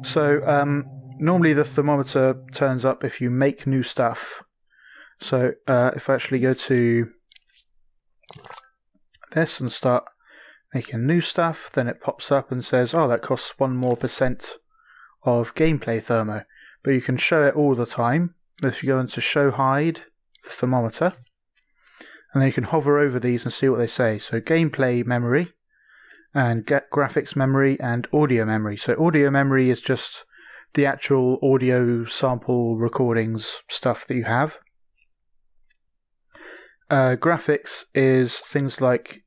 So normally the thermometer turns up if you make new stuff. So if I actually go to this and start making new stuff, then it pops up and says, oh, that costs 1% more of gameplay thermo. But you can show it all the time. If you go into show hide the thermometer, and then you can hover over these and see what they say. So gameplay memory, and get graphics memory, and audio memory. So audio memory is just the actual audio sample recordings stuff that you have. Graphics is things like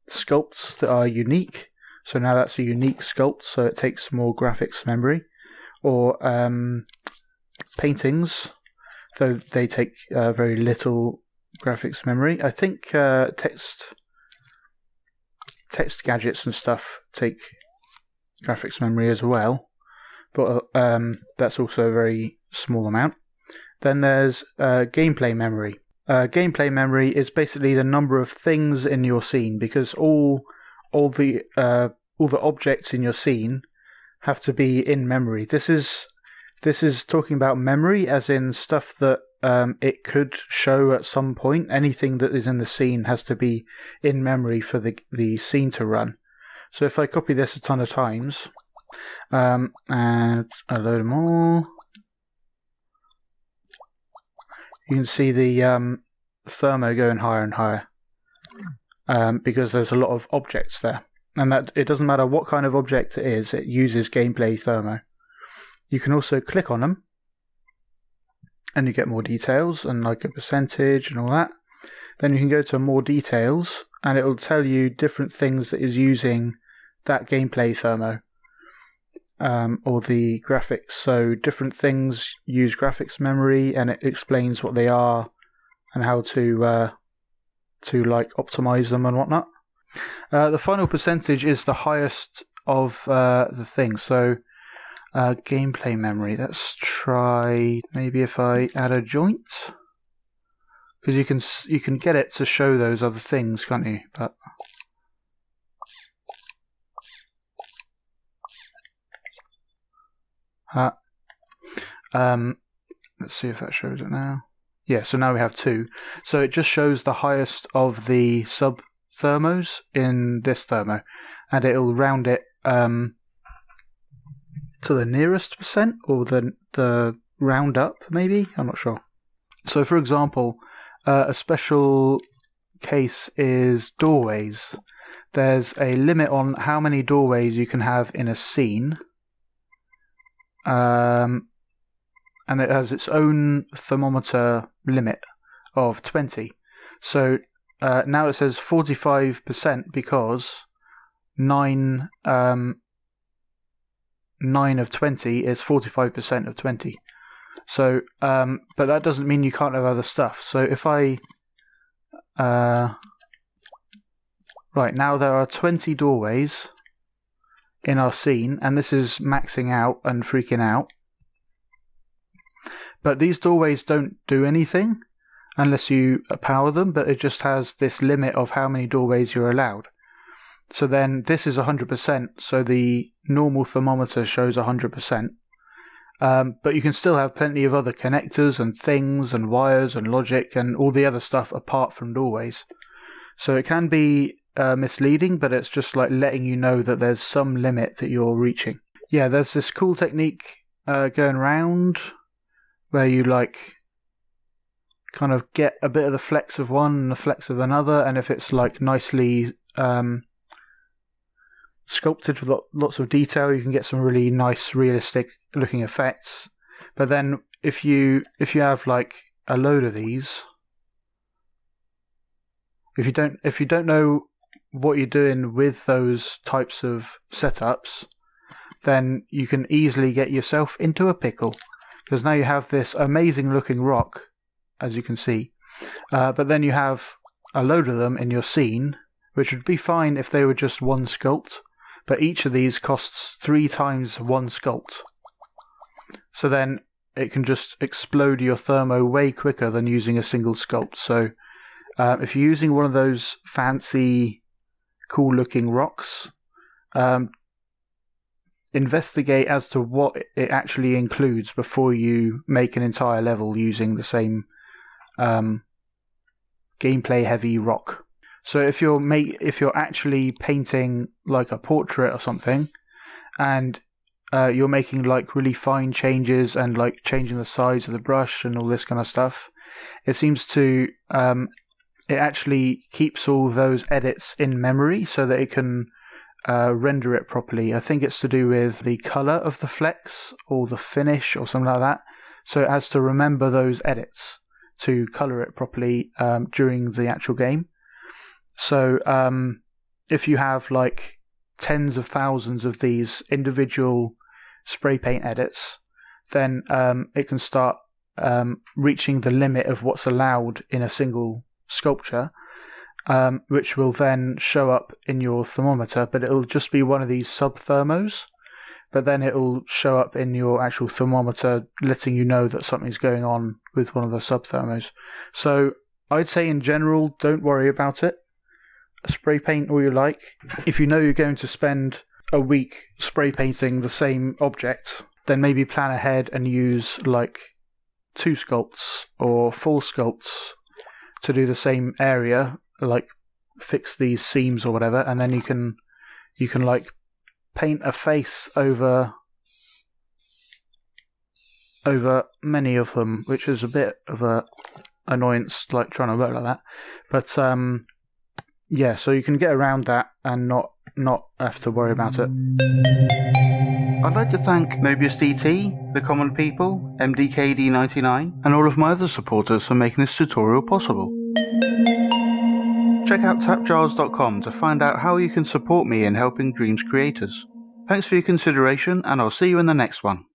sculpts that are unique. So now that's a unique sculpt, so it takes more graphics memory. Or paintings, though they take very little graphics memory. I think text gadgets and stuff take graphics memory as well, but that's also a very small amount. Then there's gameplay memory. Gameplay memory is basically the number of things in your scene, because all the objects in your scene have to be in memory. This is talking about memory as in stuff that it could show at some point. Anything that is in the scene has to be in memory for the scene to run. So if I copy this a ton of times and a load more, you can see the thermo going higher and higher because there's a lot of objects there. And that it doesn't matter what kind of object it is, it uses gameplay thermo. You can also click on them and you get more details and like a percentage and all that. Then you can go to more details and it will tell you different things that is using that gameplay thermo or the graphics. So different things use graphics memory and it explains what they are and how to like optimize them and whatnot. The final percentage is the highest of the things. So gameplay memory. Let's try maybe if I add a joint, because you can get it to show those other things, can't you? But let's see if that shows it now. Yeah, so now we have 2. So it just shows the highest of the sub thermos in this thermo, and it'll round it to the nearest percent, or the round up maybe, I'm not sure. So for example, a special case is doorways. There's a limit on how many doorways you can have in a scene, and it has its own thermometer limit of 20. So now it says 45% because 9 of 20 is 45% of 20. So, but that doesn't mean you can't have other stuff. So if I right now there are 20 doorways in our scene, and this is maxing out and freaking out. But these doorways don't do anything unless you power them, but it just has this limit of how many doorways you're allowed. So then this is 100%, so the normal thermometer shows 100%. But you can still have plenty of other connectors and things and wires and logic and all the other stuff apart from doorways. So it can be misleading, but it's just like letting you know that there's some limit that you're reaching. Yeah, there's this cool technique going around where you like kind of get a bit of the flex of one and the flex of another, and if it's like nicely sculpted with lots of detail, you can get some really nice realistic looking effects. But then if you have like a load of these, if you don't know what you're doing with those types of setups, then you can easily get yourself into a pickle, because now you have this amazing looking rock, as you can see, but then you have a load of them in your scene, which would be fine if they were just one sculpt, but each of these costs 3 times one sculpt. So then it can just explode your thermo way quicker than using a single sculpt. So if you're using one of those fancy cool looking rocks, investigate as to what it actually includes before you make an entire level using the same gameplay heavy rock. So if you're actually painting like a portrait or something, and you're making like really fine changes and like changing the size of the brush and all this kind of stuff, it seems to it actually keeps all those edits in memory so that it can render it properly. I think it's to do with the color of the flecks or the finish or something like that. So it has to remember those edits to color it properly during the actual game. So if you have like tens of thousands of these individual spray paint edits, then it can start reaching the limit of what's allowed in a single sculpture, which will then show up in your thermometer, but it'll just be one of these sub-thermos, but then it'll show up in your actual thermometer, letting you know that something's going on with one of the sub-thermos. So I'd say in general, don't worry about it. Spray paint all you like. If you know you're going to spend a week spray painting the same object, then maybe plan ahead and use like 2 sculpts or 4 sculpts to do the same area, like fix these seams or whatever, and then you can like paint a face over many of them, which is a bit of a annoyance, like trying to work like that. But yeah, so you can get around that and not have to worry about it. I'd like to thank Mobius DT, The Common People, MDKD99, and all of my other supporters for making this tutorial possible. Check out TAPgiles.com to find out how you can support me in helping Dreams creators. Thanks for your consideration, and I'll see you in the next one.